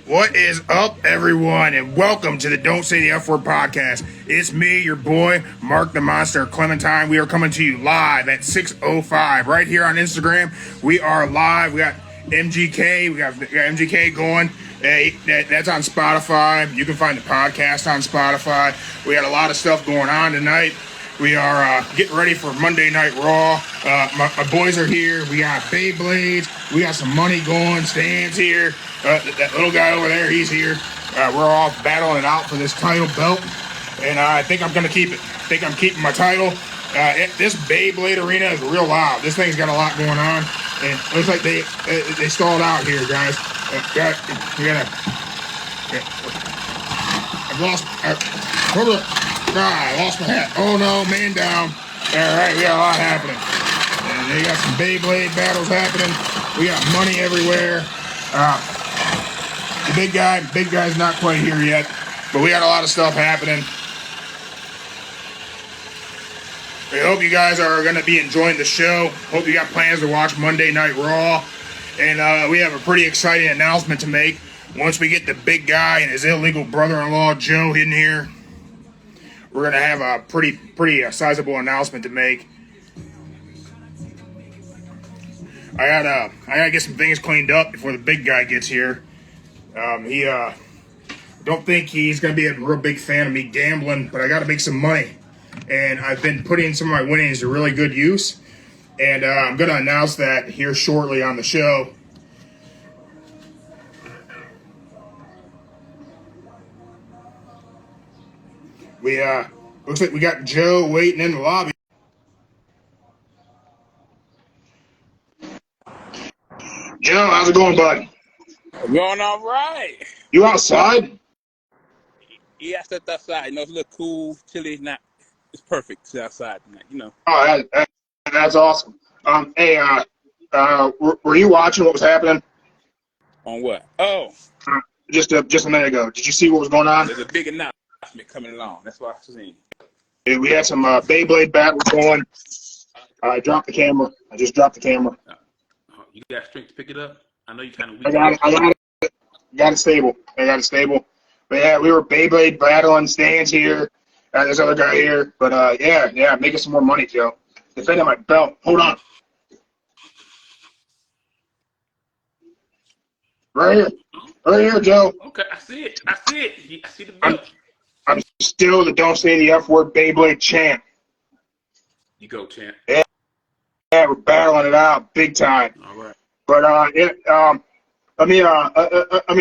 What is up, everyone, and welcome to the Don't Say the F Word podcast. It's me, your boy, Mark the Monster Clementine. We are coming to you live at 6:05 right here on Instagram. We are live. We got MGK. We got MGK going. Hey, that's on Spotify. You can find the podcast on Spotify. We got a lot of stuff going on tonight. We are getting ready for Monday Night Raw. My boys are here. We got Beyblades. We got some money going. Stan's here. That little guy over there, he's here. We're all battling it out for this title belt. And I think I'm going to keep it. I think I'm keeping my title. This Beyblade arena is real loud. This thing's got a lot going on. And it looks like they stalled out here, guys. I've lost... I lost my hat. Oh no, man down. Alright, we got a lot happening. And they got some Beyblade battles happening. We got money everywhere. The big guy's not quite here yet. But we got a lot of stuff happening. We hope you guys are going to be enjoying the show. Hope you got plans to watch Monday Night Raw. And we have a pretty exciting announcement to make. Once we get the big guy and his illegal brother-in-law, Joe, in here, we're going to have a pretty sizable announcement to make. I gotta get some things cleaned up before the big guy gets here. Don't think he's going to be a real big fan of me gambling, but I got to make some money. And I've been putting some of my winnings to really good use. And I'm going to announce that here shortly on the show. Looks like we got Joe waiting in the lobby. Joe, how's it going, bud? Going all right. You outside? Yeah, I stepped outside. You know, it's a little cool, chilly. It's perfect to outside tonight, you know. Oh, that's awesome. Hey, were you watching what was happening? On what? Oh. Just a minute ago. Did you see what was going on? There's a big announcement coming along. That's what I've seen. Yeah, we had some Beyblade battles going. I dropped the camera. I just dropped the camera. You got strength to pick it up? I know you kind of weak. I got it stable. But yeah, we were Beyblade battling. Stan's here. There's other guy here. But yeah, making some more money, Joe. Defending my belt. Hold on. Right here, Joe. Okay, I see it. I see the belt. I'm still the Don't Say the F Word Beyblade champ. You go, champ. Yeah, we're battling it out big time. All right. But let me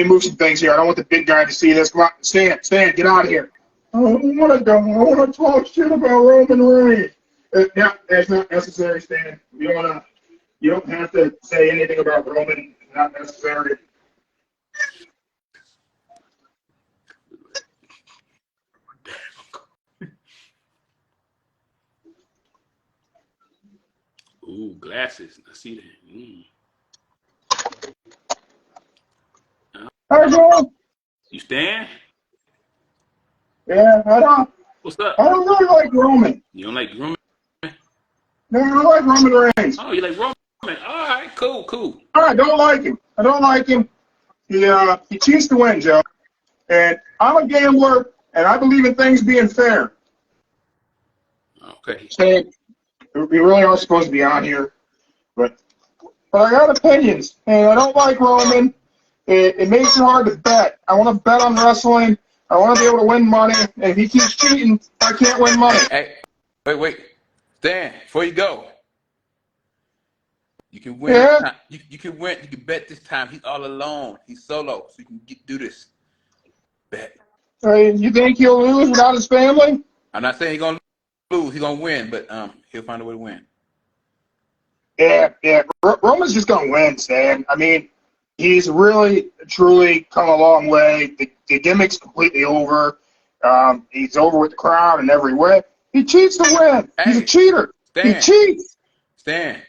move some things here. I don't want the big guy to see this. Come on, Stan, get out of here. I want to talk shit about Roman Reigns. Yeah, that's not necessary, Stan. You don't have to say anything about Roman. It's not necessary. Ooh, glasses. I see that. Hi, Joe. You stand? Yeah, What's up? I don't really like Roman. You don't like Roman? No, I like Roman Reigns. Oh, you like Roman? All right, cool. I don't like him. He cheats to win, Joe. And I'm a gambler, and I believe in things being fair. Okay. So, we really aren't supposed to be on here, but I got opinions, and I don't like Roman. It makes it hard to bet. I want to bet on wrestling. I want to be able to win money. And if he keeps cheating, I can't win money. Hey, wait. Stan, before you go, you can win. Yeah. You can win. You can bet this time. He's all alone. He's solo, so you can do this. Bet. You think he'll lose without his family? I'm not saying he's gonna lose. He's gonna win, but he'll find a way to win. Yeah. Roman's just gonna win, Stan. I mean, he's really, truly come a long way. The gimmick's completely over. He's over with the crowd in every way. He cheats to win. He's a cheater. Stan, he cheats. Stan,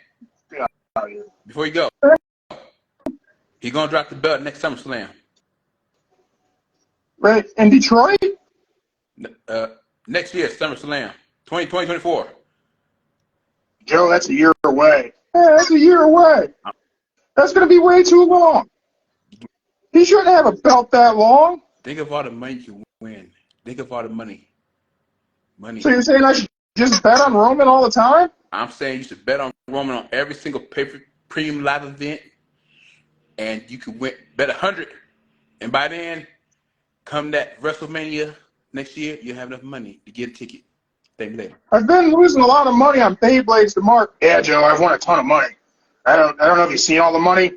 before you go, he's going to drop the belt next SummerSlam. Right, in Detroit? Next year, SummerSlam, 2024. Joe, that's a year away. Yeah, that's a year away. That's going to be way too long. He shouldn't have a belt that long. Think of all the money you can win. Think of all the money. So you're saying I should just bet on Roman all the time? I'm saying you should bet on Roman on every single premium live event, and you can bet 100. And by then, come that WrestleMania next year, you'll have enough money to get a ticket. Thank you later. I've been losing a lot of money on Beyblades to Mark. Yeah, Joe, I've won a ton of money. I don't know if you've seen all the money,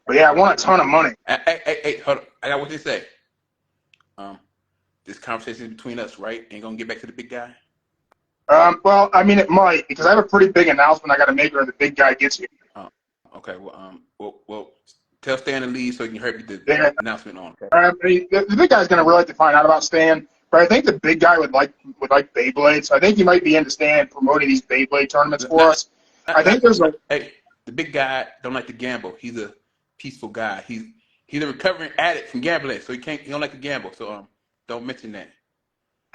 but yeah, I won a ton of money. Hey, hold on. I got what they say. This conversation is between us, right? Ain't gonna get back to the big guy? Well, I mean, it might, because I have a pretty big announcement I got to make when the big guy gets here. Okay. Well, tell Stan to leave so you can hurry the announcement on. Okay? I mean, the big guy's gonna really like to find out about Stan, but I think the big guy would like Beyblades. I think he might be into Stan promoting these Beyblade tournaments for us. I think there's like, hey, the big guy don't like to gamble. He's a peaceful guy. He's a recovering addict from gambling, so he don't like to gamble. So don't mention that.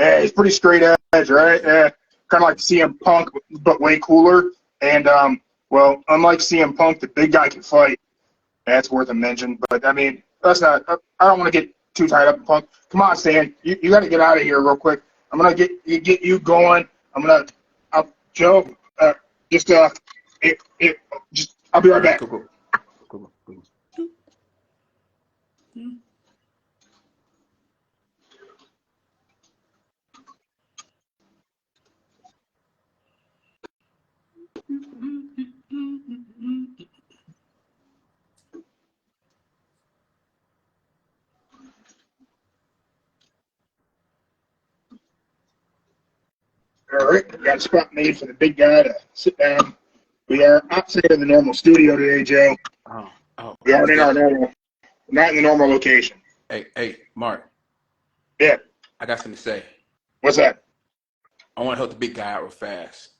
Yeah, he's pretty straight edge, right? Yeah, kind of like CM Punk, but way cooler. And well, unlike CM Punk, the big guy can fight. That's worth a mention. But I mean, that's not. I don't want to get too tied up in Punk. Come on, Stan, you got to get out of here real quick. I'm gonna get you going. Joe, just I'll be right back. Cool. All right, we got a spot made for the big guy to sit down. We are outside of the normal studio today, Joe. We aren't in our normal, not in the normal location. Hey, Mark. Yeah. I got something to say. What's that? I want to help the big guy out real fast.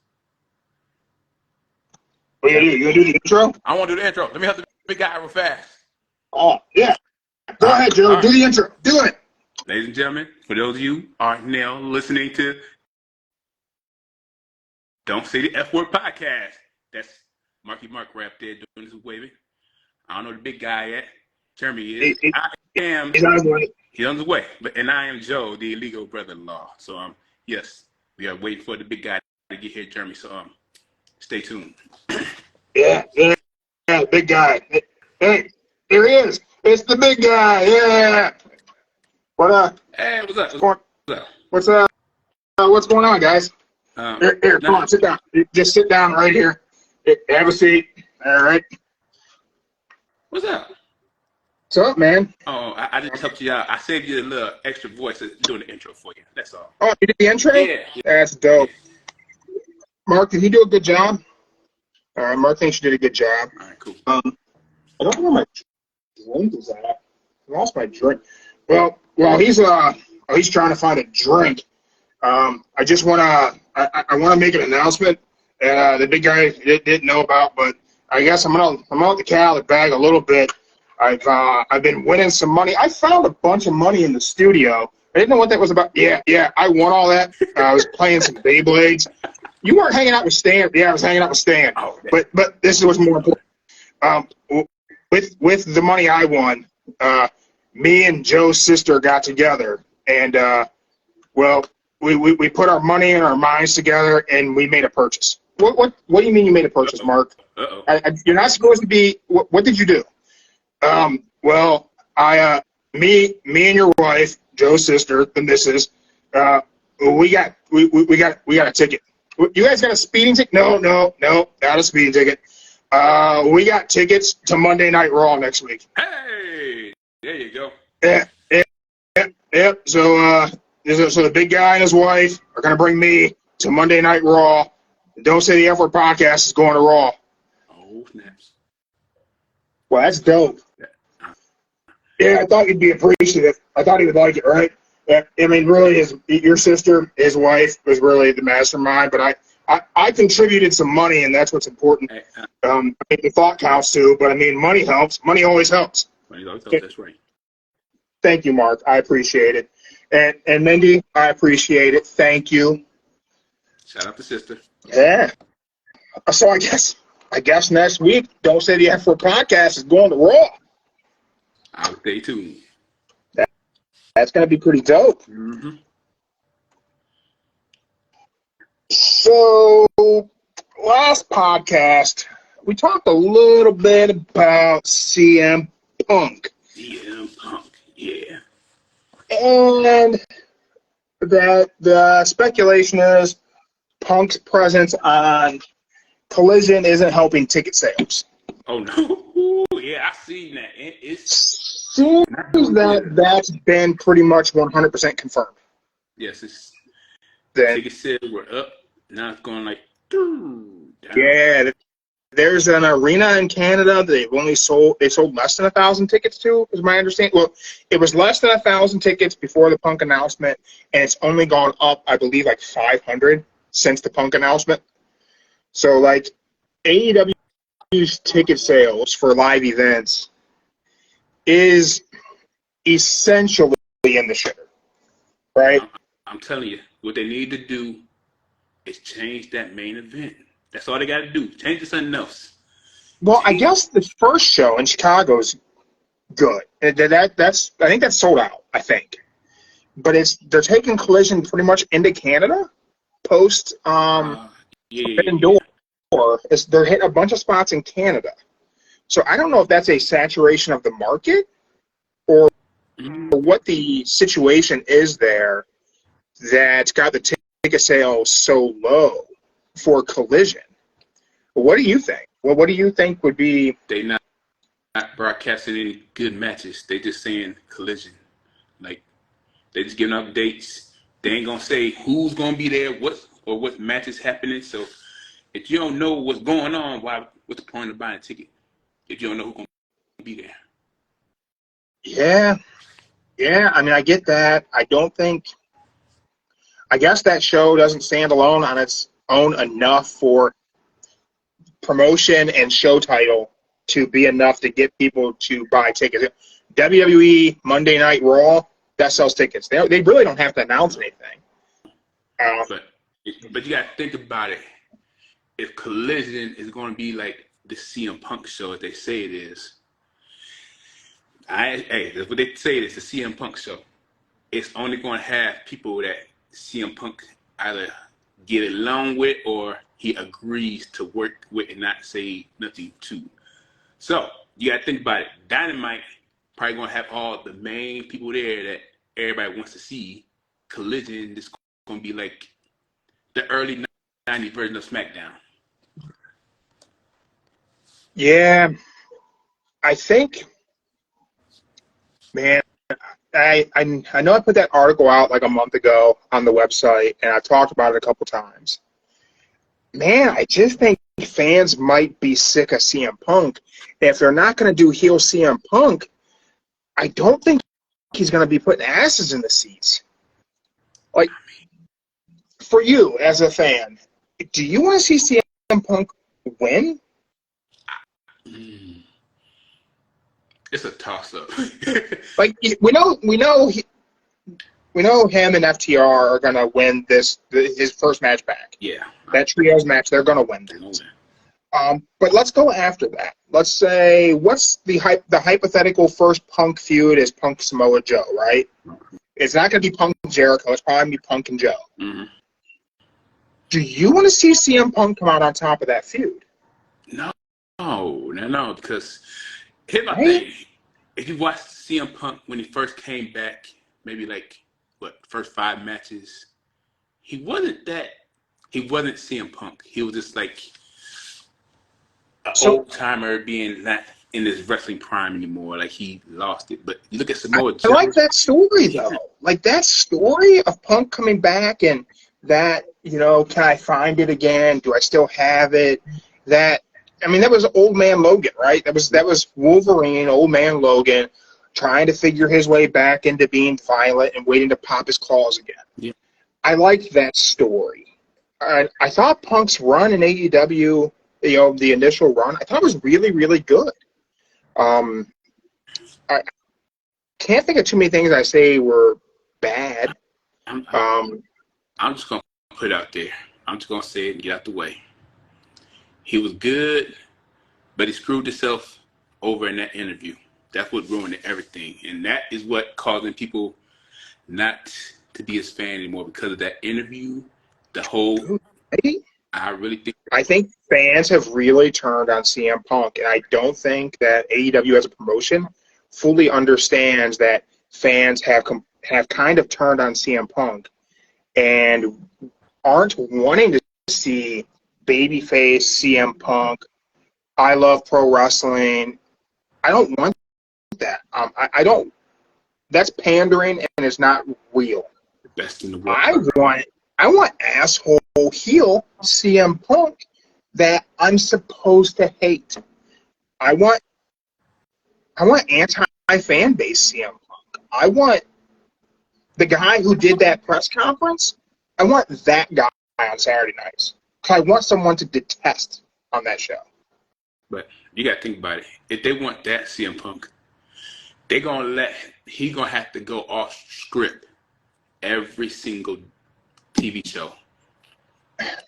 What you gonna do? You gonna do the intro? I want to do the intro. Let me help the big guy out real fast. Oh, yeah. Go ahead, Joe. Right. Do the intro. Do it. Ladies and gentlemen, for those of you are now listening to Don't Say the F Word podcast, that's Marky Mark right there doing his waving. I don't know the big guy yet. Jeremy is. He's on his way. He's on his way. And I am Joe, the illegal brother-in-law. So, yes, we are waiting for the big guy to get here, Jeremy. So, stay tuned. Yeah, big guy. Hey, there he is. It's the big guy. Yeah. What up? Hey, what's up? What's going on, guys? Here, come on, sit down. Just sit down right here. Have a seat. All right. What's up? What's up, man? Oh, I just helped you out. I saved you a little extra voice doing the intro for you. That's all. Oh, you did the intro? Yeah. That's dope. Yeah. Mark, did he do a good job? All right, Mark thinks you did a good job. All right, cool. I don't know where my drink is at. I lost my drink. Well, he's trying to find a drink. I just I want to make an announcement. The big guy didn't know about, but I guess I'm out the cat out of the bag a little bit. I've been winning some money. I found a bunch of money in the studio. I didn't know what that was about. Yeah, I won all that. I was playing some Beyblades. You weren't hanging out with Stan. Yeah, I was hanging out with Stan. Oh, but this is what's more important. With the money I won, me and Joe's sister got together, and we put our money and our minds together, and we made a purchase. What do you mean you made a purchase, Mark? You're not supposed to be. What did you do? Me and your wife, Joe's sister, the missus, we got a ticket. You guys got a speeding ticket? No, not a speeding ticket. We got tickets to Monday Night Raw next week. Hey, there you go. Yeah. So the big guy and his wife are gonna bring me to Monday Night Raw. Don't Say the F Word podcast is going to Raw. Oh, snaps. Well, that's dope. Yeah, I thought you'd be appreciative. I thought he would like it, right? I mean, really, your sister, his wife, was really the mastermind, but I contributed some money, and that's what's important. I mean, the thought counts too, but I mean, money helps. Money always helps. Money always helps, that's right. Thank you, Mark. I appreciate it. And Mindy, I appreciate it. Thank you. Shout out to sister. Yeah. So I guess next week, Don't Say the F Word podcast is going to Raw. I would say too. That's going to be pretty dope. Mm-hmm. So, last podcast, we talked a little bit about CM Punk. CM Punk, yeah. And that the speculation is Punk's presence on Collision isn't helping ticket sales. Oh, no. Yeah, I seen that. It's Seems not doing that good. that's been pretty much 100% confirmed. Yes, it's Then, ticket sales were up. Now it's going like down. yeah, there's an arena in Canada they sold less than 1,000 tickets to, is my understanding. Well, it was less than 1,000 tickets before the Punk announcement, and it's only gone up, I believe, like 500 since the Punk announcement. So, like, AEW's ticket sales for live events is essentially in the shitter, right? I'm telling you, what they need to do is change that main event. That's all they got to do. Change it to something else. Well, I guess the first show in Chicago is good. That's I think that's sold out, I think. But they're taking Collision pretty much into Canada post Forbidden Door. They're hitting a bunch of spots in Canada. So I don't know if that's a saturation of the market or what the situation is there that's got the ticket sales so low for Collision. What do you think? Well, what do you think would be? They not broadcasting any good matches. They just saying Collision. Like, they just giving up dates. They ain't gonna say who's gonna be there, what match is happening. So if you don't know what's going on, what's the point of buying a ticket? If you don't know who's gonna be there. Yeah. I mean, I get that. I guess that show doesn't stand alone on its own enough for promotion and show title to be enough to get people to buy tickets. WWE Monday Night Raw, that sells tickets. They really don't have to announce anything. But you got to think about it. If Collision is going to be like the CM Punk show, as they say it is, that's what they say it is, the CM Punk show. It's only going to have people that CM Punk either get along with or he agrees to work with and not say nothing to. So you got to think about it. Dynamite probably going to have all the main people there that everybody wants to see. Collision is going to be like the early 90s version of SmackDown. Yeah, I think, man, I know I put that article out like a month ago on the website, and I talked about it a couple times. Man, I just think fans might be sick of CM Punk. And if they're not going to do heel CM Punk, I don't think he's going to be putting asses in the seats. Like, for you as a fan, do you want to see CM Punk win? It's a toss-up. Like, we know him and FTR are going to win his first match back. Yeah. That trios match, they're going to win that. But let's go after that. Let's say, what's the hypothetical first Punk feud is Punk Samoa Joe, right? It's not going to be Punk Jericho. It's probably going to be Punk and Joe. Mm-hmm. Do you want to see CM Punk come out on top of that feud? No, because here's my thing. If you watch CM Punk when he first came back, maybe like, first 5 matches, he wasn't CM Punk. He was just like an old-timer being not in his wrestling prime anymore. Like, he lost it. But you look at Samoa Joe. I like that story, though. Like, that story of Punk coming back and that, can I find it again? Do I still have it? That was Old Man Logan, right? That was Wolverine, Old Man Logan, trying to figure his way back into being violent and waiting to pop his claws again. Yeah. I liked that story. I thought Punk's run in AEW, the initial run, I thought it was really, really good. I can't think of too many things I say were bad. I'm just going to put it out there. I'm just going to say it and get out the way. He was good, but he screwed himself over in that interview. That's what ruined everything, and that is what causing people not to be his fan anymore because of that interview. The whole, I think fans have really turned on CM Punk, and I don't think that AEW as a promotion fully understands that fans have kind of turned on CM Punk and aren't wanting to see babyface CM Punk. I love pro wrestling. I don't want that. I don't. That's pandering and it's not real. Best in the world. I want asshole heel CM Punk that I'm supposed to hate. I want anti-fan base CM Punk. I want the guy who did that press conference. I want that guy on Saturday nights. Because I want someone to detest on that show. But you got to think about it. If they want that CM Punk, he's going to have to go off script every single TV show,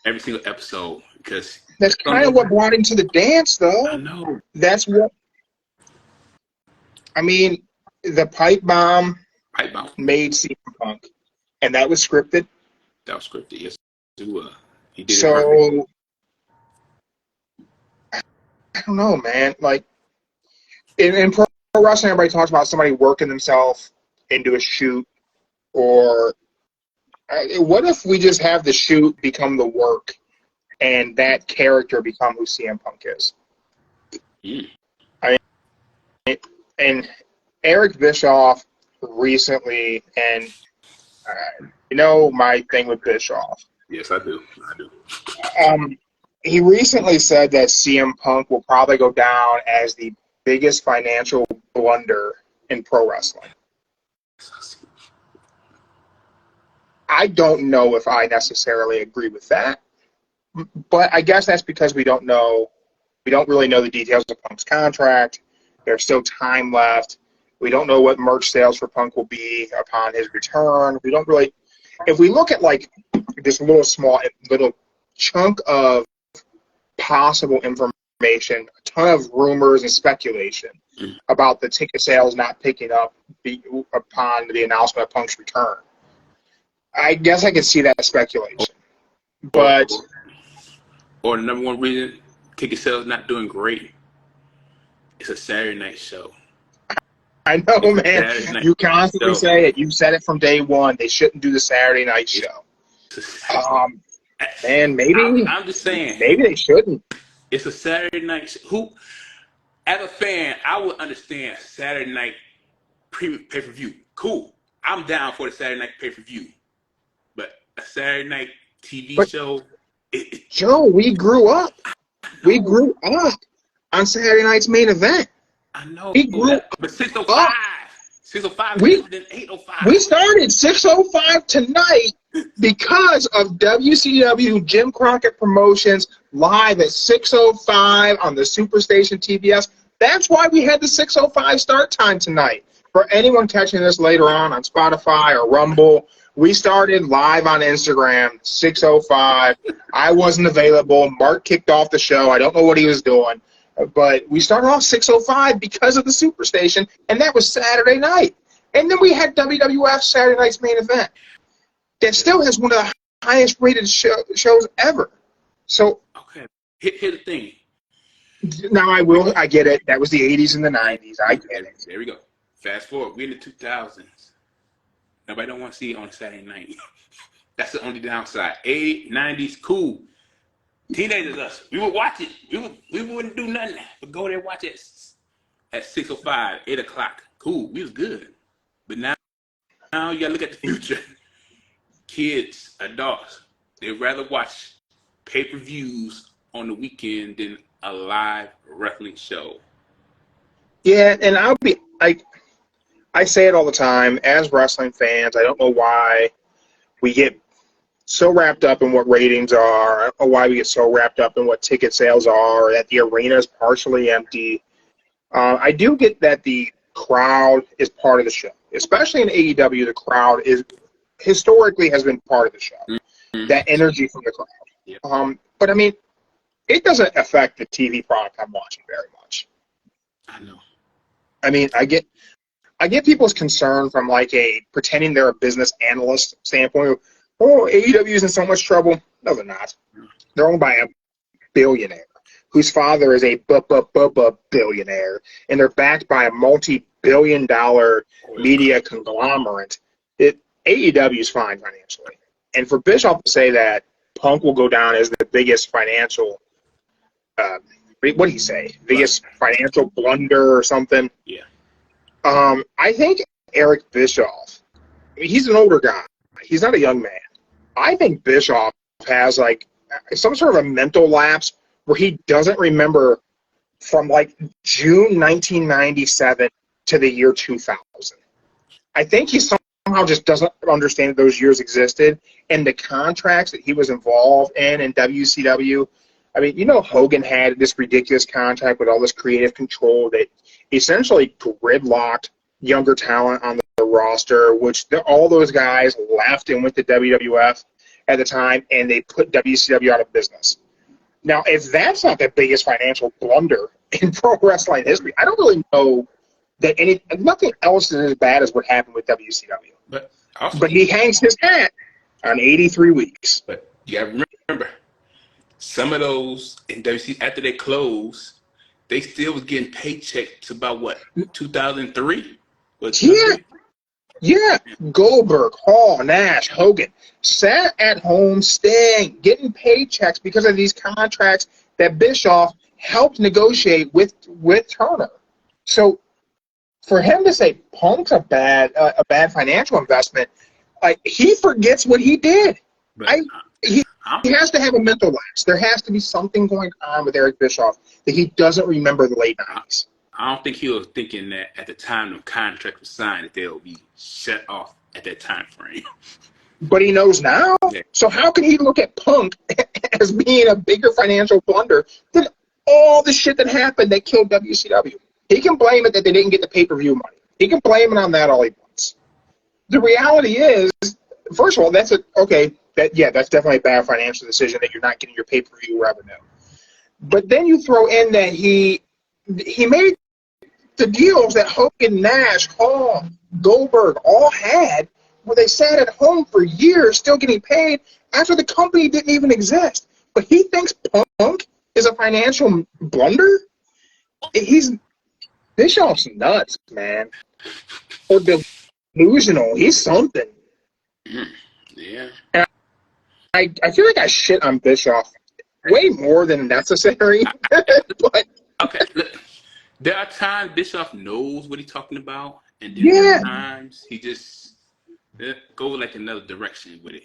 every single episode, because that's kind of what brought him to the dance, though. I know. That's what. I mean, the pipe bomb made CM Punk, and that was scripted. That was scripted. Yes, it was. He did so, it perfect. I don't know, man. Like in pro wrestling, everybody talks about somebody working themselves into a shoot, or what if we just have the shoot become the work, and that character become who CM Punk is? I mean, and Eric Bischoff recently, and you know my thing with Bischoff. Yes, I do. He recently said that CM Punk will probably go down as the biggest financial blunder in pro wrestling. I don't know if I necessarily agree with that, but I guess that's because we don't really know the details of Punk's contract. There's still time left. We don't know what merch sales for Punk will be upon his return. We don't really, if we look at like this little chunk of possible information, a ton of rumors and speculation about the ticket sales not picking up upon the announcement of Punk's return. I guess I could see that speculation. But or the number one reason ticket sales not doing great, it's a Saturday night show. I know, man. You constantly say it. You've said it from day one. They shouldn't do the Saturday night show. Man, maybe I'm just saying. Maybe they shouldn't. It's a Saturday night show. As a fan, I would understand Saturday night pay-per-view. Cool. I'm down for the Saturday night pay-per-view. But a Saturday night TV show. Joe, we grew up. We grew up on Saturday night's main event. I know. We grew up. But 605. 605 we, is than 805. We started 605 tonight because of WCW Jim Crockett Promotions live at 605 on the Superstation TBS. That's why we had the 605 start time tonight. For anyone catching this later on Spotify or Rumble, we started live on Instagram, 605. I wasn't available. Mark kicked off the show. I don't know what he was doing. But we started off 605 because of the Superstation, and that was Saturday night. And then we had WWF Saturday night's main event. That still has one of the highest rated shows ever. So okay, here's the thing. Now I get it. That was the 80s and the 90s. I get it. There we go. Fast forward, we're in the 2000s. Nobody don't want to see it on a Saturday night. That's the only downside. 80s, 90s, cool. Teenagers, us, we would watch it. We wouldn't do nothing but go there and watch it at 6:05, 8 o'clock. Cool, we was good. But now you gotta look at the future. Kids, adults, they'd rather watch pay-per-views on the weekend than a live wrestling show. Yeah, and I'll be like, I say it all the time. As wrestling fans, I don't know why we get so wrapped up in what ratings are. I don't know why we get so wrapped up in what ticket sales are, or that the arena is partially empty. I do get that the crowd is part of the show, especially in AEW. The crowd is historically has been part of the show. Mm-hmm. That energy from the crowd. Yep. But I mean, it doesn't affect the TV product I'm watching very much. I know. I mean, I get people's concern from like a pretending they're a business analyst standpoint. Oh, AEW is in so much trouble. No, they're not. They're owned by a billionaire whose father is a billionaire, and they're backed by a multi-billion-dollar media conglomerate. AEW is fine financially, and for Bischoff to say that Punk will go down as the biggest financial, what did he say? Biggest financial blunder or something? Yeah. I think Eric Bischoff, I mean, he's an older guy. He's not a young man. I think Bischoff has like some sort of a mental lapse where he doesn't remember from like June 1997 to the year 2000. I think he somehow just doesn't understand that those years existed and the contracts that he was involved in WCW. I mean, you know, Hogan had this ridiculous contract with all this creative control that essentially gridlocked younger talent on the roster, which all those guys left and went to WWF at the time, and they put WCW out of business. Now, if that's not the biggest financial blunder in pro wrestling history, I don't really know that nothing else is as bad as what happened with WCW. But he hangs his hat on 83 weeks. But you got to remember, some of those in WC after they closed, they still was getting paychecks to about what 2003. Yeah. Goldberg, Hall, Nash, Hogan sat at home, staying, getting paychecks because of these contracts that Bischoff helped negotiate with Turner. So for him to say Punk's a bad financial investment, he forgets what he did. He has to have a mental lapse. There has to be something going on with Eric Bischoff that he doesn't remember the late 90s. I don't think he was thinking that at the time the contract was signed that they'll be shut off at that time frame. But he knows now. Yeah. So how can he look at Punk as being a bigger financial blunder than all the shit that happened that killed WCW? He can blame it that they didn't get the pay-per-view money. He can blame it on that all he wants. The reality is, first of all, that's definitely a bad financial decision that you're not getting your pay-per-view revenue. But then you throw in that he made the deals that Hogan, Nash, Hall, Goldberg all had, where they sat at home for years still getting paid after the company didn't even exist. But he thinks Punk is a financial blunder? Bischoff's nuts, man. Or delusional. He's something. Yeah. And I feel like I shit on Bischoff way more than necessary. But okay, look, there are times Bischoff knows what he's talking about, and then there are times he just goes like another direction with it.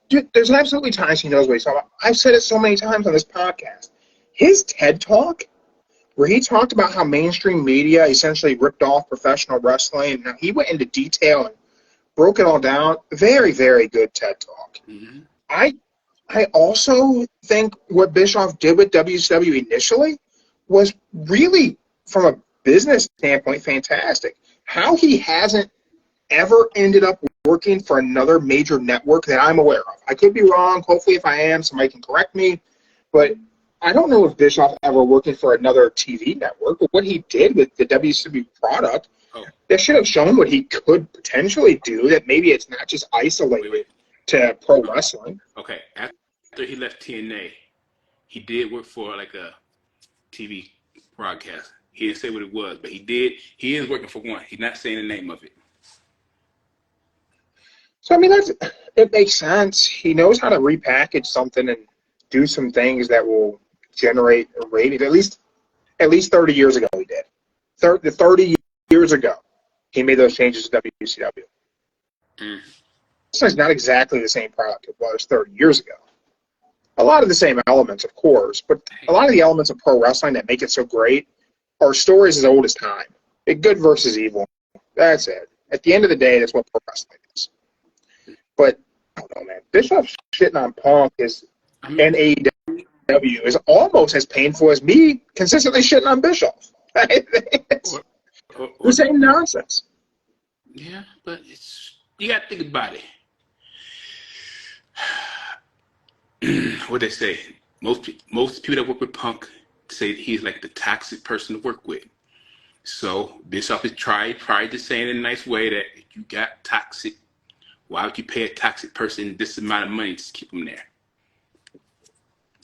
Dude, there's absolutely times he knows what he's talking about. I've said it so many times on this podcast. His TED Talk, where he talked about how mainstream media essentially ripped off professional wrestling, and he went into detail and broke it all down. Very, very good TED Talk. Mm-hmm. I also think what Bischoff did with WCW initially was really, from a business standpoint, fantastic. How he hasn't ever ended up working for another major network that I'm aware of. I could be wrong. Hopefully, if I am, somebody can correct me. But I don't know if Bischoff ever working for another TV network, but what he did with the WCW product, that should have shown what he could potentially do, that maybe it's not just isolated to pro wrestling. Okay, after he left TNA, he did work for like a TV broadcast. He didn't say what it was, but he did. He is working for one. He's not saying the name of it. So, I mean, it makes sense. He knows how to repackage something and do some things that will generate a rating. At least 30 years ago he did. 30 years ago, he made those changes to WCW. It's not exactly the same product it was 30 years ago. A lot of the same elements, of course, but a lot of the elements of pro wrestling that make it so great are stories as old as time. Good versus evil. That's it. At the end of the day, that's what pro wrestling is. But, I don't know, man. Bischoff shitting on Punk and AEW is almost as painful as me consistently shitting on Bischoff. It's the same nonsense. Yeah, but you got to think about it. What they say, most people that work with Punk say he's like the toxic person to work with. So Bischoff is tried to say in a nice way that if you got toxic, why would you pay a toxic person this amount of money to keep them there?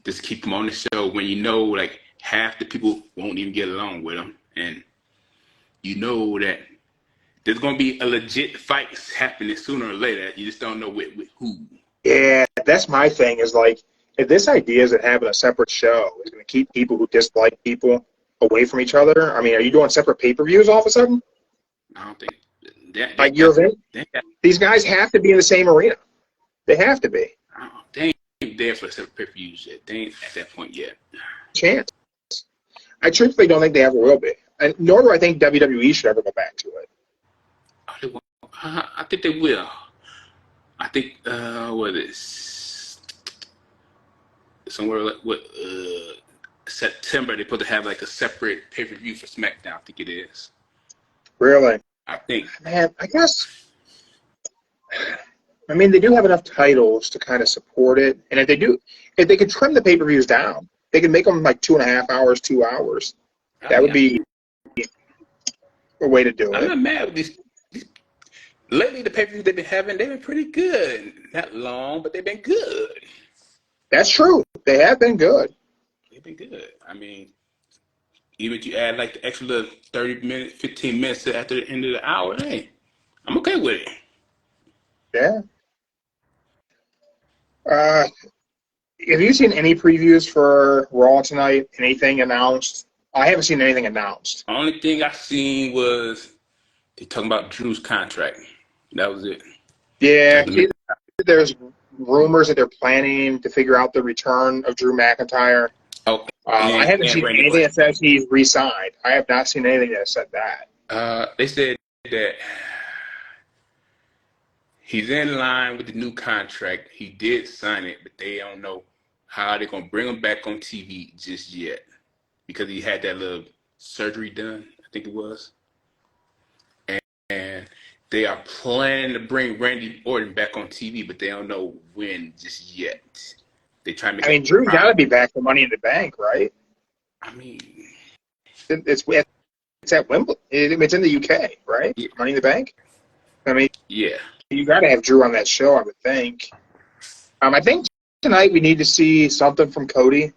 Just keep them on the show when you know like half the people won't even get along with them, and you know that there's gonna be a legit fight happening sooner or later. You just don't know with who. Yeah, that's my thing. Is like if this idea is that having a separate show is going to keep people who dislike people away from each other. I mean, are you doing separate pay-per-views all of a sudden? I don't think that Like your event, these guys have to be in the same arena. They have to be. They ain't there for separate pay-per-views yet. They ain't at that point yet. Chance. I truthfully don't think they ever will be, and nor do I think WWE should ever go back to it. I think they will. I think what is somewhere like September they're supposed to have like a separate pay-per-view for SmackDown. I think it is. Really? I think. Man, I guess. I mean, they do have enough titles to kind of support it, and if they could trim the pay-per-views down, they could make them like 2.5 hours, 2 hours. That would be a way to do it. I'm not mad with these. Lately, the pay-per-views they've been pretty good. Not long, but they've been good. That's true. They have been good. They've been good. I mean, even if you add like the extra 30 minutes, 15 minutes after the end of the hour, hey, I'm okay with it. Yeah. Have you seen any previews for Raw tonight? Anything announced? I haven't seen anything announced. The only thing I seen was they talking about Drew's contract. That was it. Yeah, there's rumors that they're planning to figure out the return of Drew McIntyre. Oh, I haven't seen anything that says he's re-signed. I have not seen anything that said that. They said that he's in line with the new contract. He did sign it, but they don't know how they're going to bring him back on TV just yet because he had that little surgery done, I think it was. And they are planning to bring Randy Orton back on TV, but they don't know when just yet. They try to make. I mean, Drew's got to be back for Money in the Bank, right? I mean, it's at Wimbledon. It's in the UK, right? Yeah. Money in the Bank. I mean, yeah, you got to have Drew on that show, I would think. I think tonight we need to see something from Cody.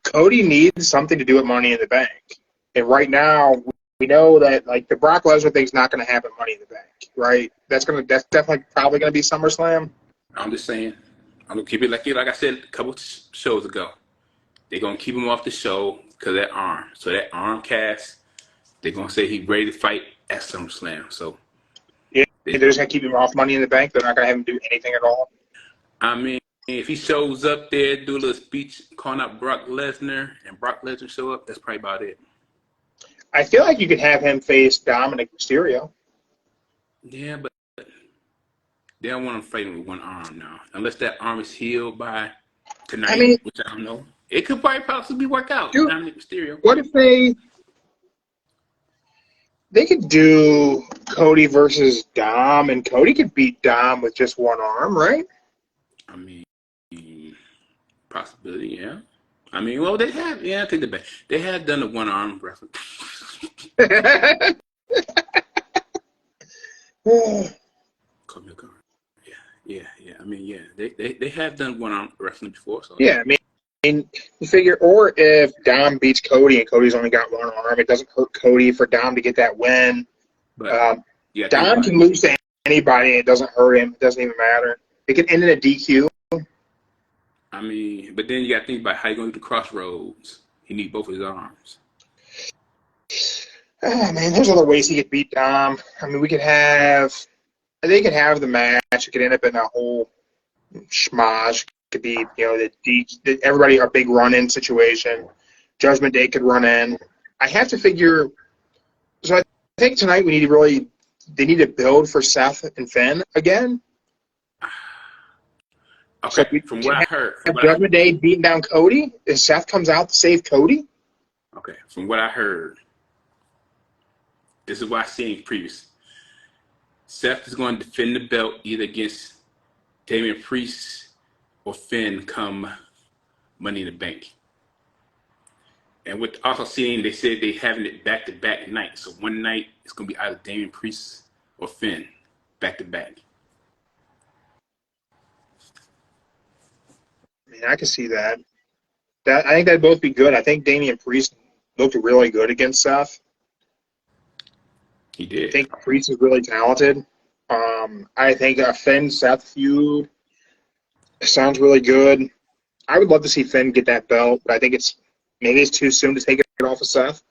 Cody needs something to do with Money in the Bank, and right now we know that like the Brock Lesnar thing's not going to happen Money in the Bank, right? That's definitely probably going to be SummerSlam. I'm just saying. I'm going to keep it like I said a couple shows ago. They're going to keep him off the show because of that arm. So that arm cast, they're going to say he's ready to fight at SummerSlam. So yeah, they're just going to keep him off Money in the Bank. They're not going to have him do anything at all. I mean, if he shows up there, do a little speech calling out Brock Lesnar, and Brock Lesnar show up, that's probably about it. I feel like you could have him face Dominic Mysterio. Yeah, but they don't want him fighting with one arm now. Unless that arm is healed by tonight, which I don't know. It could probably possibly work out. Dude, Dominic Mysterio. What if they could do Cody versus Dom, and Cody could beat Dom with just one arm, right? I mean, possibility, yeah. I mean, well, they have, I take it back. They have done a one-arm wrestling. Yeah. I mean, yeah, they have done one-arm wrestling before. So yeah, I mean, you figure, or if Dom beats Cody and Cody's only got one arm, it doesn't hurt Cody for Dom to get that win. But Dom can lose to anybody, and it doesn't hurt him. It doesn't even matter. It can end in a DQ. I mean, but then you got to think about how you're going to do the crossroads. He needs both his arms. Oh, man, there's other ways he could beat Dom. I mean, they could have the match. It could end up in a whole schmoz. It could be, everybody a big run-in situation. Judgment Day could run in. I have to figure. So I think tonight they need to build for Seth and Finn again. Okay, so from what I heard. Judgment Day beating down Cody? If Seth comes out to save Cody? Okay, from what I heard, this is what I seen previous. Seth is going to defend the belt either against Damian Priest or Finn come Money in the Bank. And with also seeing, they said they having it back-to-back nights. So one night it's gonna be either Damian Priest or Finn, back-to-back. I mean, I can see that. I think that'd both be good. I think Damian Priest looked really good against Seth. He did. I think Priest is really talented. I think a Finn-Seth feud sounds really good. I would love to see Finn get that belt, but I think maybe it's too soon to take it off of Seth.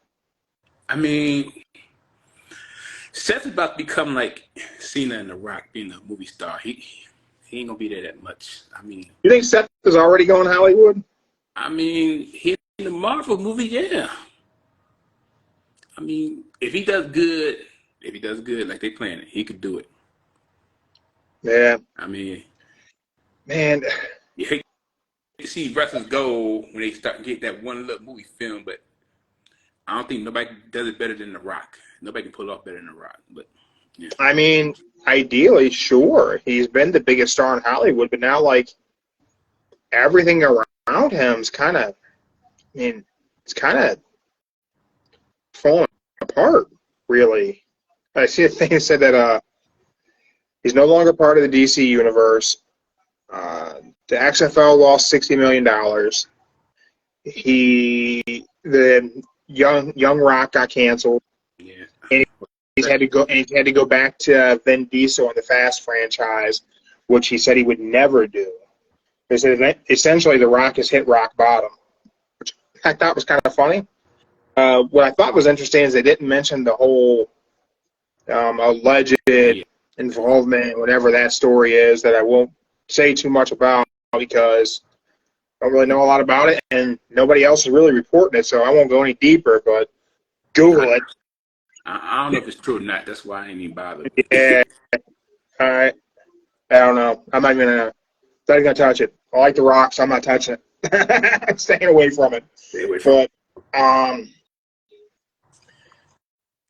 I mean, Seth is about to become like Cena and The Rock, being a movie star. He ain't gonna be there that much. I mean, You think Seth is already going Hollywood? I mean, he in the Marvel movie, yeah. I mean, if he does good like they planning, he could do it. Yeah. I mean, man, you hate to see wrestlers go when they start to get that one little movie film, but I don't think nobody does it better than The Rock. Nobody can pull it off better than The Rock. But yeah. I mean, ideally, sure, he's been the biggest star in Hollywood, but now like everything around him is kind of, it's kind of falling apart. Really, I see a thing that said that he's no longer part of the DC universe. The XFL lost $60 million. The Young Rock got canceled. Yeah. And he had to go back to Vin Diesel in the Fast franchise, which he said he would never do. They said essentially The Rock has hit rock bottom, which I thought was kind of funny. What I thought was interesting is they didn't mention the whole alleged involvement, whatever that story is, that I won't say too much about because I don't really know a lot about it, and nobody else is really reporting it, so I won't go any deeper, but Google it. I don't know if it's true or not. That's why I ain't even bothered. Yeah. All right. I don't know. I'm not even gonna touch it. I like The Rock, so I'm not touching it. I'm staying away from it. Stay away from it.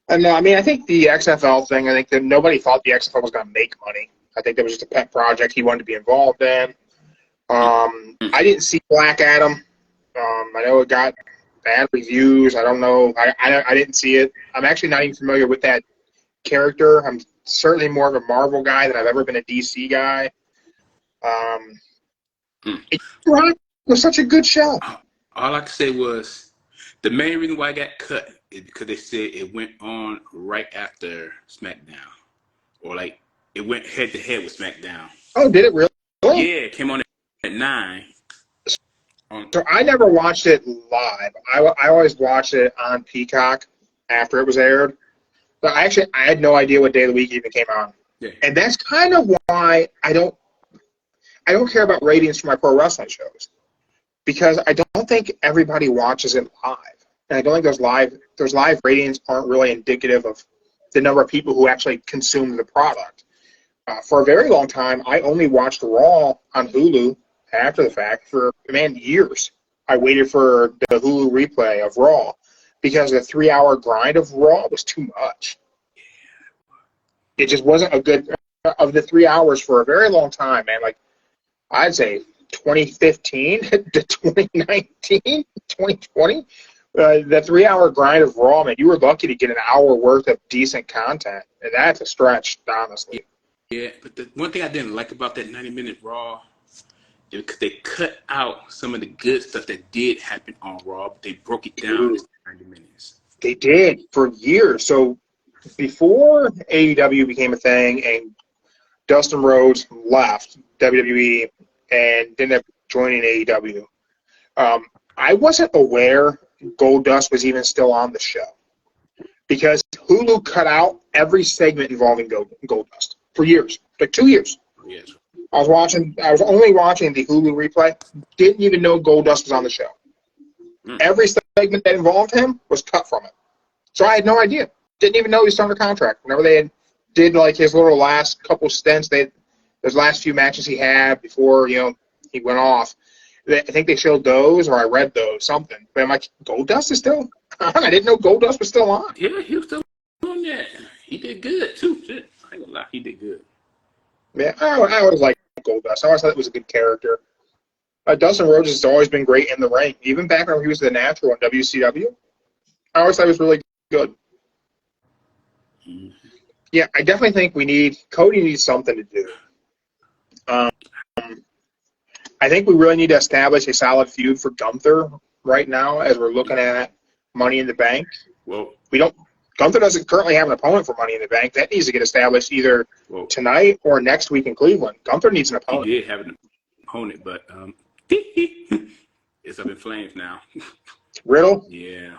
And I mean, I think the XFL thing, I think that nobody thought the XFL was going to make money. I think that was just a pet project he wanted to be involved in. I didn't see Black Adam. I know it got bad reviews. I don't know. I didn't see it. I'm actually not even familiar with that character. I'm certainly more of a Marvel guy than I've ever been a DC guy. It was such a good show. All I could say was the main reason why I got cut is because they said it went on right after SmackDown, or like it went head to head with SmackDown. Oh, did it really? Yeah, it came on at 9. So I never watched it live. I always watched it on Peacock after it was aired. But I had no idea what day of the week it even came on. Yeah. And that's kind of why I don't care about ratings for my pro wrestling shows, because I don't think everybody watches it live, and I don't think those live ratings aren't really indicative of the number of people who actually consume the product. For a very long time, I only watched Raw on Hulu after the fact for years. I waited for the Hulu replay of Raw because the 3-hour grind of Raw was too much. It just wasn't a good of the 3 hours for a very long time, man. Like I'd say 2015 to 2019, 2020, the 3-hour grind of Raw, man, you were lucky to get an hour worth of decent content, and that's a stretch, honestly. Yeah, but the one thing I didn't like about that 90-minute Raw is because they cut out some of the good stuff that did happen on Raw, but they broke it down into 90 minutes. They did for years. So before AEW became a thing and Dustin Rhodes left WWE and ended up joining AEW, I wasn't aware Goldust was even still on the show because Hulu cut out every segment involving Goldust for years, like 2 years. Yes. I was only watching the Hulu replay. Didn't even know Goldust was on the show. Every segment that involved him was cut from it. So I had no idea. Didn't even know he was under contract. Whenever they did like his little last couple stints, those last few matches he had before he went off, I think they showed those, or I read those, something. But I'm like, Goldust is still on? I didn't know Goldust was still on. Yeah, he was still on that. He did good too. Shit. I ain't gonna lie, he did good. Yeah, I always liked Goldust. I always thought it was a good character. Dustin Rhodes has always been great in the ring, even back when he was the natural in WCW. I always thought he was really good. Yeah, I definitely think Cody needs something to do. I think we really need to establish a solid feud for Gunther right now as we're looking at Money in the Bank. Well, Gunther doesn't currently have an opponent for Money in the Bank. That needs to get established either tonight or next week in Cleveland. Gunther needs an opponent. He did have an opponent, but it's up in flames now. Riddle? Yeah.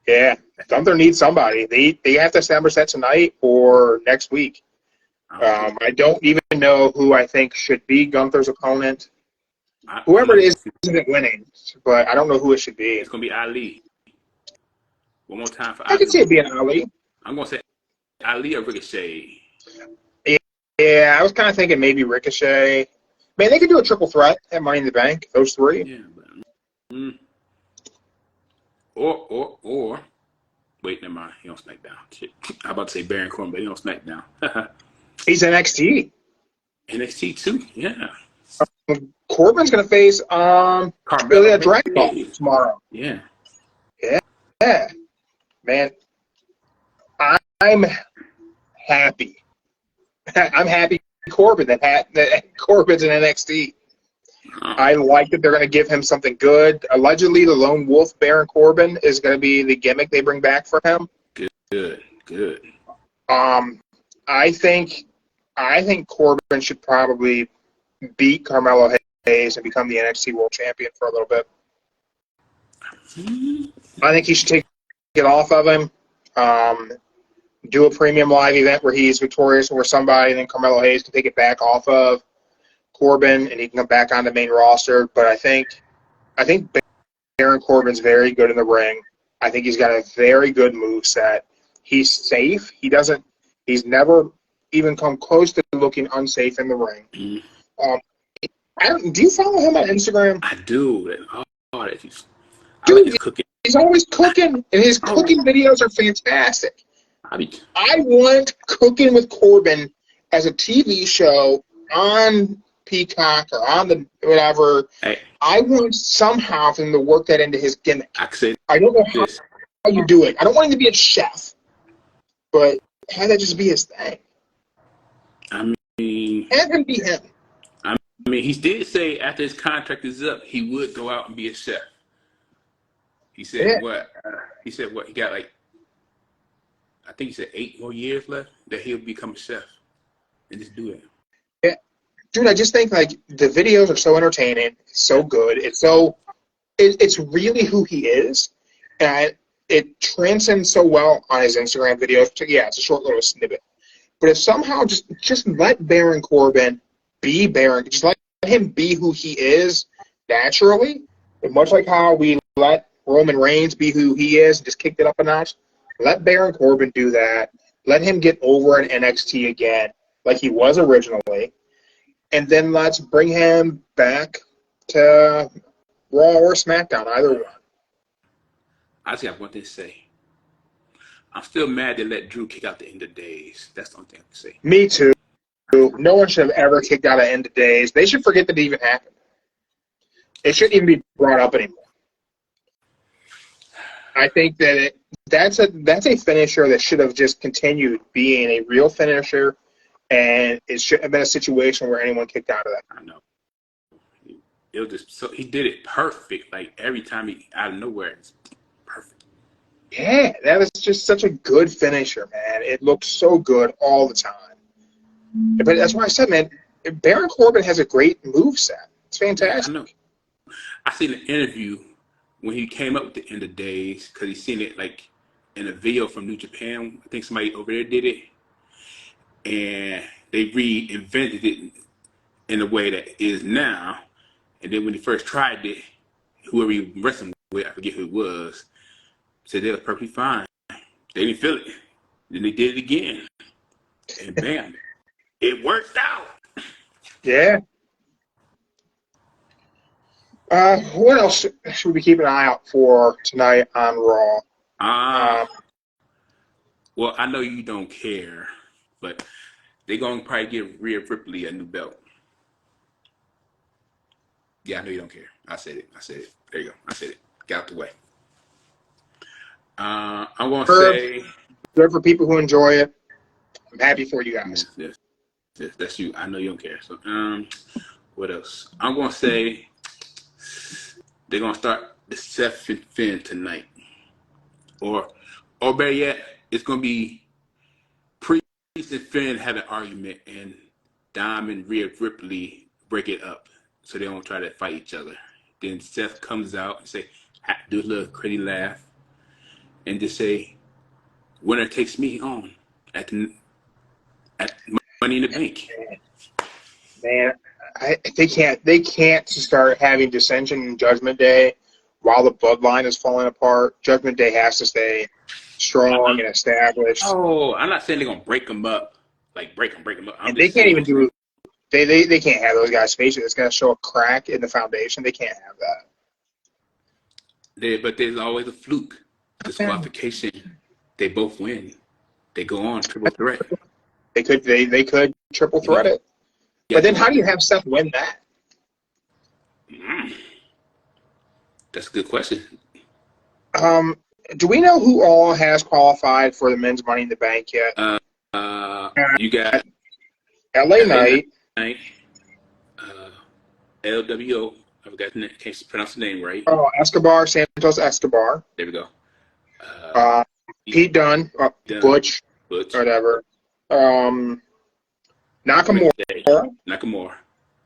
Yeah. Gunther needs somebody. They have to establish that tonight or next week. I don't even know who I think should be Gunther's opponent. Whoever it is isn't winning, but I don't know who it should be. It's going to be Ali. One more time for Ali. I can see it being Ali. I'm going to say Ali or Ricochet. Yeah, I was kind of thinking maybe Ricochet. Man, they could do a triple threat at Money in the Bank, those three. Yeah, but, or wait, never mind. He on SmackDown. Shit. I'm about to say Baron Corbin, but he on SmackDown. He's NXT. NXT too, yeah. Corbin's going to face Ilya Dragunov tomorrow. Yeah. Yeah. Man, I'm happy. I'm happy Corbin's in NXT. I like that they're going to give him something good. Allegedly, the Lone Wolf Baron Corbin is going to be the gimmick they bring back for him. Good. I think Corbin should probably beat Carmelo Hayes and become the NXT World Champion for a little bit. I think he should take it off of him. Do a premium live event where he's victorious over somebody, and then Carmelo Hayes can take it back off of Corbin, and he can come back on the main roster. But I think Baron Corbin's very good in the ring. I think he's got a very good moveset. He's safe. He's never even come close to looking unsafe in the ring. Do you follow him on Instagram? I do. Dude, he's always cooking, and his cooking videos are fantastic. I want Cooking with Corbin as a TV show on Peacock or on the whatever. Hey. I want somehow for him to work that into his gimmick. I don't know how you do it. I don't want him to be a chef, but have that just be his thing. I mean, have him be him. I mean, he did say after his contract is up, he would go out and be a chef. He said what? He said what? He got I think he said 8 more years left that he'll become a chef and just do it. Yeah, dude, I just think the videos are so entertaining, it's so good, it's really who he is, and it transcends so well on his Instagram videos. Yeah, it's a short little snippet, but if somehow just let Baron Corbin be Baron, just let him be who he is naturally, and much like how we let Roman Reigns be who he is and just kicked it up a notch. Let Baron Corbin do that. Let him get over in NXT again like he was originally. And then let's bring him back to Raw or SmackDown, either one. I just got one thing to say. I'm still mad they let Drew kick out the End of Days. That's the only thing I can say. Me too. No one should have ever kicked out of End of Days. They should forget that it even happened. It shouldn't even be brought up anymore. I think that that's a finisher that should have just continued being a real finisher, and it shouldn't have been a situation where anyone kicked out of that. I know. It was just so he did it perfect. Like every time he out of nowhere, it's perfect. Yeah, that was just such a good finisher, man. It looked so good all the time. But that's why I said, man, Baron Corbin has a great moveset. It's fantastic. I know. I seen an interview when he came up with the End of Days, because he seen it in a video from New Japan. I think somebody over there did it, and they reinvented it in the way that it is now. And then when he first tried it, whoever he was wrestling with, I forget who it was, said they was perfectly fine. They didn't feel it. Then they did it again, and bam, it worked out. Yeah. What else should we keep an eye out for tonight on Raw? Well, I know you don't care, but they're going to probably give Rhea Ripley a new belt. Yeah, I know you don't care. I said it. There you go. I said it. Get out the way. I'm going to say... Good for people who enjoy it. I'm happy for you guys. Yes, that's you. I know you don't care. So, what else? I'm going to say they're going to start the Seth and Finn tonight. Or better yet, it's going to be Priest and Finn have an argument and Dom and Rhea Ripley break it up so they don't try to fight each other. Then Seth comes out and say, do a little crazy laugh and just say, winner takes me on at Money in the Bank. Man, they can't start having dissension in Judgment Day while the bloodline is falling apart. Judgment Day has to stay strong and established. Oh, I'm not saying they're gonna break them up, like break them up. And they can't even do. They can't have those guys face it. It's gonna show a crack in the foundation. They can't have that. But there's always a fluke disqualification. They both win. They go on triple threat. They could triple threat it. Yeah, but then how do you have Seth win that? That's a good question. Do we know who all has qualified for the men's Money in the Bank yet? You got LA Knight. LWO. I forgot the name. Can't pronounce the name right. Oh, Santos Escobar. There we go. Pete Dunne, Butch, whatever. Nakamura,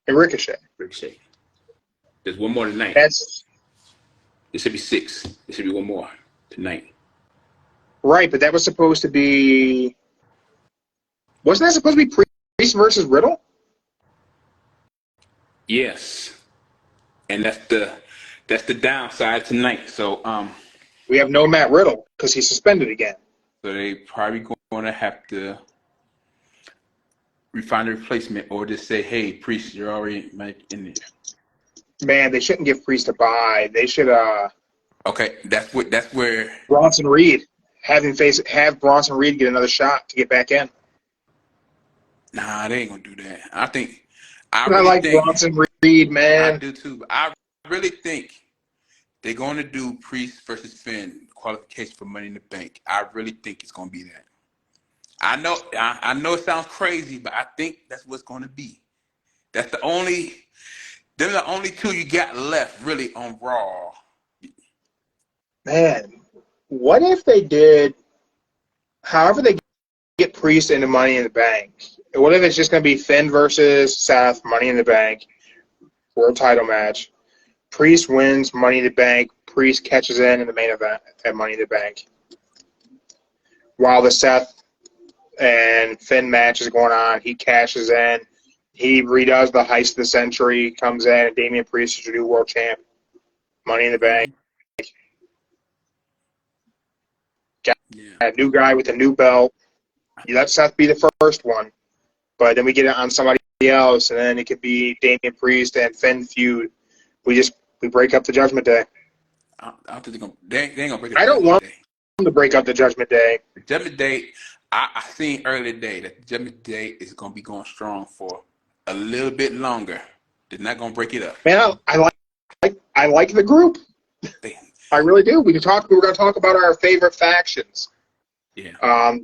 and Ricochet. There's one more tonight. There should be 6. There should be one more tonight. Right, but that was supposed to be. Wasn't that supposed to be Priest versus Riddle? Yes, and that's the downside tonight. So we have no Matt Riddle because he's suspended again. So they probably going to have to find a replacement or just say, "Hey, Priest, you're already in there." Man, they shouldn't give Priest a bye. They should. Okay, that's where Bronson Reed have Bronson Reed get another shot to get back in. Nah, they ain't gonna do that. I think Bronson Reed, man. I do too. But I really think they're going to do Priest versus Finn qualification for Money in the Bank. I really think it's going to be that. I know it sounds crazy, but I think that's what's going to be. They're the only 2 you got left really on Raw. Man, what if they did, however they get Priest into Money in the Bank, what if it's just going to be Finn versus Seth, Money in the Bank, world title match. Priest wins Money in the Bank. Priest catches in the main event at Money in the Bank. While the Seth and Finn match is going on, he cashes in. He redoes the heist of the century, comes in, and Damian Priest is your new world champ. Money in the Bank. Got a new guy with a new belt. You let Seth be the first one, but then we get it on somebody else, and then it could be Damian Priest and Finn feud. We break up the Judgment Day. I don't think they ain't gonna break it up. I don't want them to break up the Judgment Day. The Judgment Day, I seen earlier today that the Judgment Day is gonna be going strong for a little bit longer. They're not gonna break it up. Man, I like the group. I really do. We're gonna talk about our favorite factions. Yeah.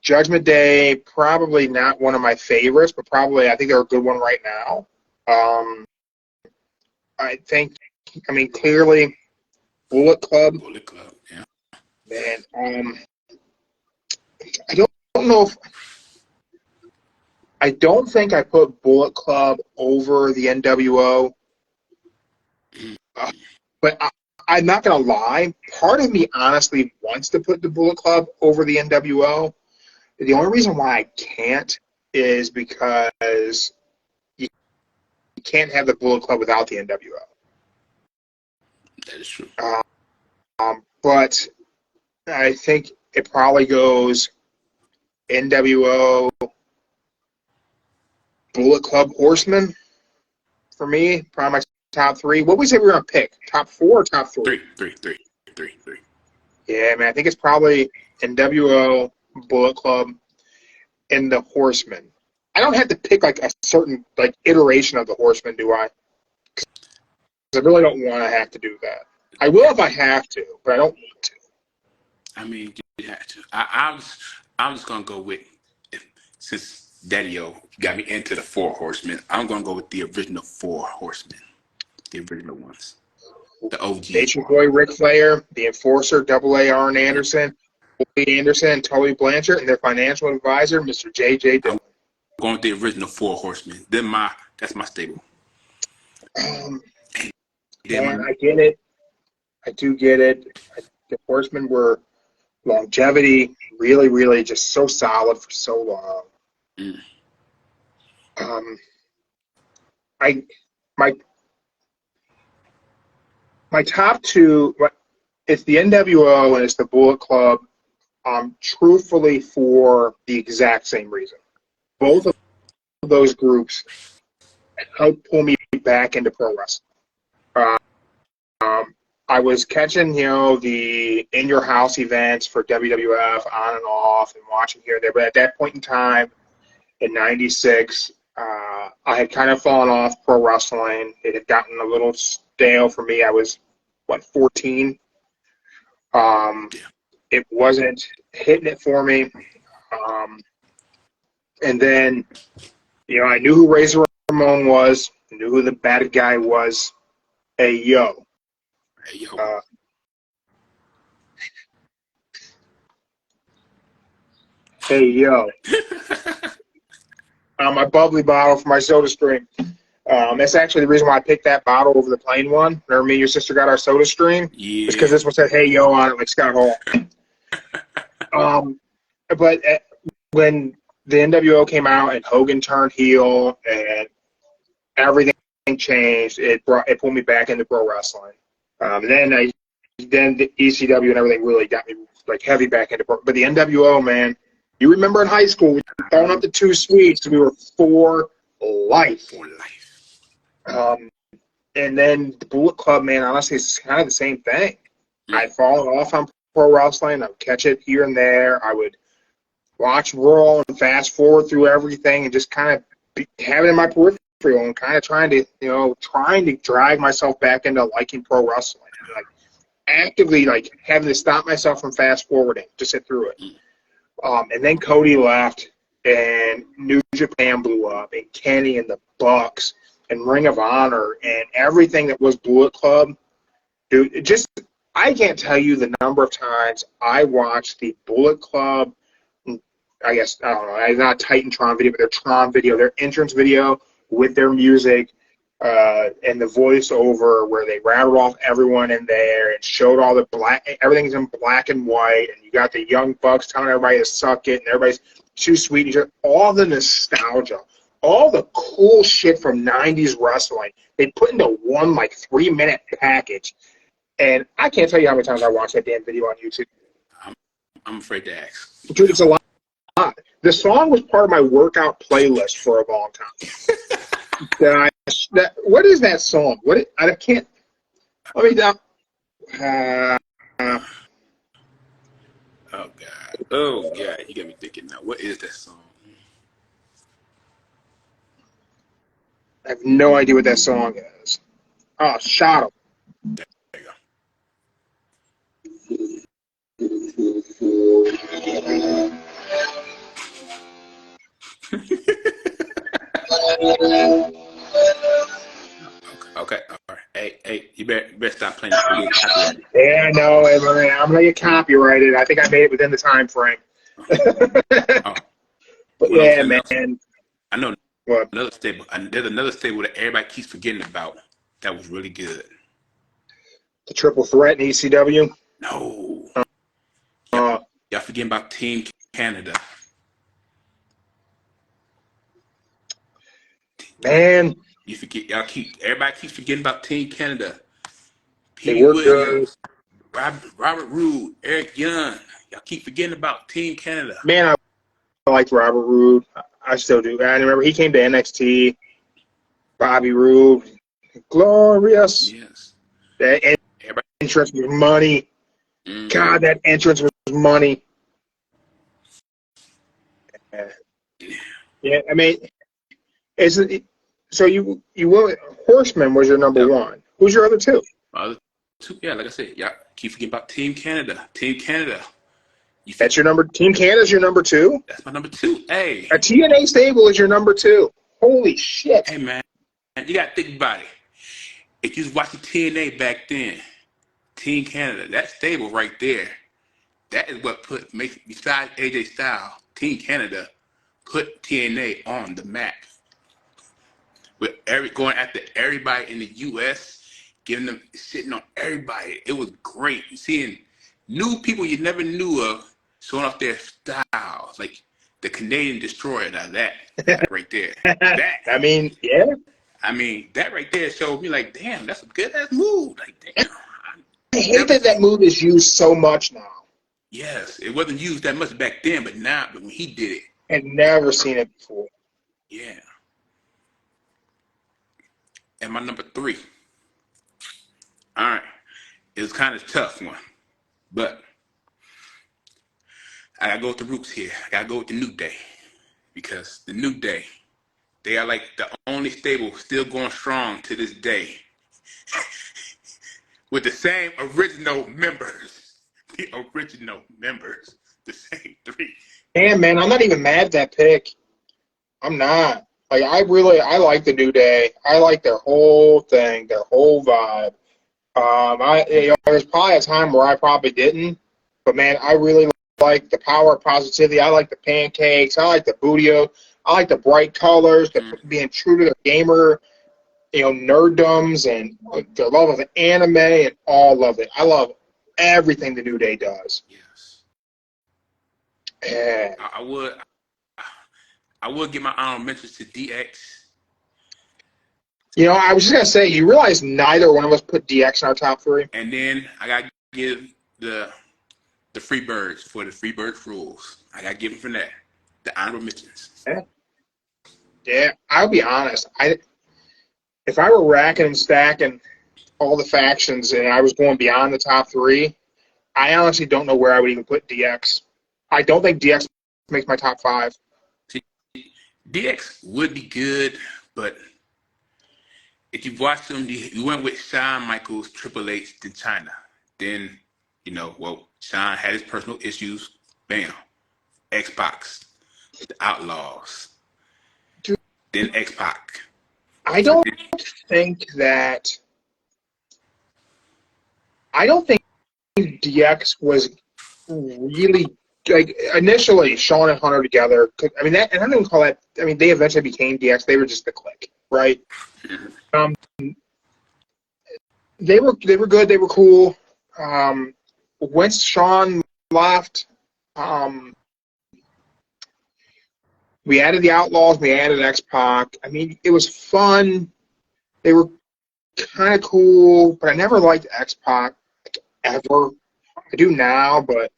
Judgment Day, probably not one of my favorites, but I think they're a good one right now. Clearly, Bullet Club. Bullet Club, yeah. Man, I don't think I put Bullet Club over the NWO. But I'm not going to lie. Part of me honestly wants to put the Bullet Club over the NWO. The only reason why I can't is because you can't have the Bullet Club without the NWO. That is true. But I think it probably goes NWO, Bullet Club, Horsemen for me. Probably my top 3. What we say we're going to pick? Top 4 or top 3? Three. Yeah, man. I think it's probably NWO, Bullet Club, and the Horsemen. I don't have to pick like a certain iteration of the Horsemen, do I? I really don't want to have to do that. I will if I have to, but I don't need to. I mean, you have to. I'm just gonna go with since Daddy-O got me into the Four Horsemen. I'm gonna go with the original Four Horsemen, the original ones, the OG. Nature Boy Ric Flair, the Enforcer, Double A Arn Anderson, Lee Anderson, and Tully Blanchard, and their financial advisor, Mr. J.J. Dillon. I'm going with the original Four Horsemen. That's my stable. Man, I get it. I do get it. The Horsemen were longevity, really, really just so solid for so long. My top two, it's the NWO and it's the Bullet Club. Truthfully, for the exact same reason. Both of those groups helped pull me back into pro wrestling. I was catching, the in your house events for WWF on and off and watching here and there. But at that point in time, in '96, I had kind of fallen off pro wrestling. It had gotten a little stale for me. I was, 14? It wasn't hitting it for me. And then, I knew who Razor Ramon was. I knew who the bad guy was. Hey, yo. Hey, yo. My bubbly bottle for my soda stream. That's actually the reason why I picked that bottle over the plain one. Remember me and your sister got our soda stream? Yeah. It's because this one said, hey, yo, on it, like Scott Hall. But when the NWO came out and Hogan turned heel and everything changed, it pulled me back into pro wrestling. Then the ECW and everything really got me heavy back into pro. But the NWO, man, you remember in high school, we were throwing up the two sweets, we were for life. For life. And then the Bullet Club, man, honestly, it's kind of the same thing. I'd fallen off on pro wrestling. I would catch it here and there. I would watch Raw and fast forward through everything and just kind of have it in my peripheral and kind of trying to drag myself back into liking pro wrestling. Actively, having to stop myself from fast forwarding to sit through it. And then Cody left and New Japan blew up and Kenny and the Bucks and Ring of Honor and everything that was Bullet Club. Dude, I can't tell you the number of times I watched the Bullet Club, I don't know, not Titantron video, but their Tron video, their entrance video with their music and the voiceover where they rattled off everyone in there and showed all the everything's in black and white, and you got the Young Bucks telling everybody to suck it, and everybody's too sweet. All the nostalgia, all the cool shit from 90s wrestling, they put into one 3-minute package. And I can't tell you how many times I watched that damn video on YouTube. I'm afraid to ask. Dude, it's a lot. The song was part of my workout playlist for a long time. What is that song? I can't. Let me down. Oh God. Oh God. You got me thinking now. What is that song? I have no idea what that song is. Oh, shot him. There you go. Okay. All right. Hey, you better stop playing that. Yeah, I know. I'm gonna get copyrighted. I think I made it within the time frame. But yeah, man. I know. What? Another stable. There's another stable that everybody keeps forgetting about. That was really good. The Triple Threat in ECW. No. Y'all forgetting about Team Canada. Man. You forget. Everybody keeps forgetting about Team Canada. They were good. Robert Roode, Eric Young. Y'all keep forgetting about Team Canada. Man, I liked Robert Roode. I still do. I remember he came to NXT. Bobby Roode, glorious. Yes. That entrance was money. Mm-hmm. God, that entrance was money. Yeah, I mean, so you will. Horseman was your number one. Who's your other two? Other two, yeah, like I said, yeah. Keep forgetting about Team Canada. Team Canada. That's your number. Team Canada's your number two. That's my number two. Hey. A TNA stable is your number two. Holy shit. Hey man, you gotta think about it. If you was watching TNA back then, Team Canada, that stable right there, that is what besides AJ Styles, Team Canada put TNA on the map. With going after everybody in the US, giving them sitting on everybody. It was great. Seeing new people you never knew of showing off their styles. Like the Canadian Destroyer, now that right there. That I mean, yeah. I mean, that right there showed me like, damn, that's a good ass move. Like, damn. I hate that move is used so much now. Yes, it wasn't used that much back then, but when he did it. I'd never seen it before. Yeah. And my number three. All right. It was kind of a tough one, but I got to go with the roots here. I got to go with the New Day because the New Day, they are like the only stable still going strong to this day with the same original members. The original members. The same three. Damn, man, I'm not even mad at that pick. I'm not. Like, I like the New Day. I like their whole thing, their whole vibe. There's probably a time where I probably didn't, but man, I really like the power of positivity. I like the pancakes. I like the bootio. I like the bright colors, being true to their gamer, nerddoms, and their love of anime and all of it. I love everything the New Day does. Yes. Yeah. I would give my honorable mentions to DX. I was just going to say, you realize neither one of us put DX in our top three? And then I got to give the Freebirds for the Freebird rules. I got to give them for that. The honorable mentions. Yeah, I'll be honest. If I were racking and stacking all the factions and I was going beyond the top three, I honestly don't know where I would even put DX. I don't think DX makes my top five. DX would be good, but if you watch them, you went with Shawn Michaels, Triple H, then China. Then, Shawn had his personal issues. Bam. X-Pac, the Outlaws. Then X-Pac. I don't think DX was really, like, initially Shawn and Hunter together. I mean, that, and I don't even call that. I mean, they eventually became DX. They were just the clique, right? They were good. They were cool. Once Shawn left, we added the Outlaws. We added X-Pac. I mean, it was fun. They were kind of cool, but I never liked X-Pac ever. I do now, but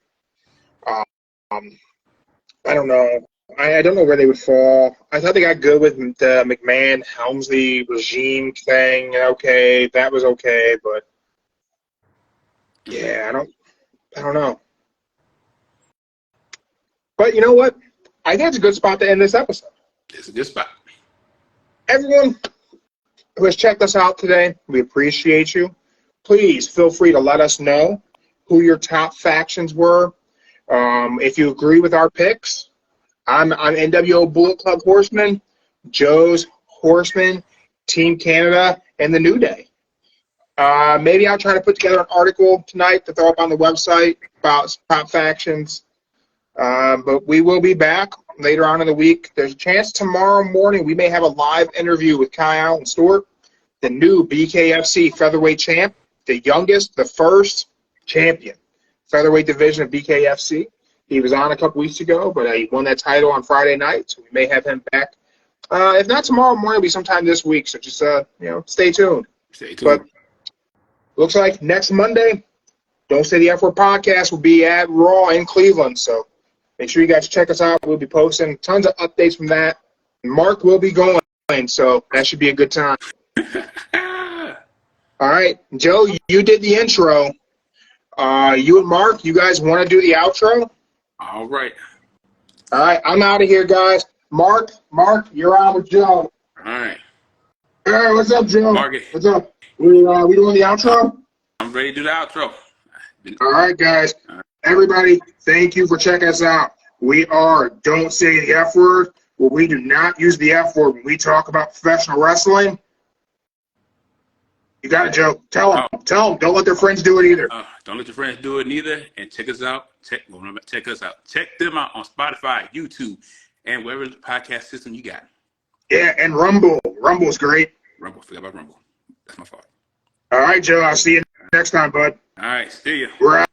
I don't know. I don't know where they would fall. I thought they got good with the McMahon Helmsley regime thing. Okay, that was okay, but yeah, I don't know. But you know what? I think it's a good spot to end this episode. It's a good spot. Everyone who has checked us out today, we appreciate you. Please feel free to let us know who your top factions were. If you agree with our picks, I'm NWO Bullet Club Horseman, Joe's Horseman, Team Canada, and the New Day. Maybe I'll try to put together an article tonight to throw up on the website about top factions. But we will be back later on in the week. There's a chance tomorrow morning we may have a live interview with Kyle and Stuart, the new BKFC featherweight champ, the youngest, the first champion, featherweight division of BKFC. He was on a couple weeks ago, but he won that title on Friday night, so we may have him back. If not tomorrow morning, it'll be sometime this week. So just stay tuned. Stay tuned. But looks like next Monday, Don't Say the F Word podcast will be at Raw in Cleveland. So make sure you guys check us out. We'll be posting tons of updates from that. Mark will be going, so that should be a good time. All right, Joe, you did the intro. You and Mark, you guys want to do the outro? All right. All right, I'm out of here, guys. Mark, you're on with Joe. All right. All right, what's up, Joe? Mark, what's up? We doing the outro? I'm ready to do the outro. All right, guys. Everybody, thank you for checking us out. We are Don't Say the F Word, where we do not use the F word when we talk about professional wrestling. You got it, Joe. Tell them. Don't let their friends do it either. Don't let your friends do it neither. And check us out. Check us out. Check them out on Spotify, YouTube, and wherever the podcast system you got. Yeah, and Rumble. Rumble's great. Rumble. Forget about Rumble. That's my fault. All right, Joe. I'll see you next time, bud. All right. See ya. We're out.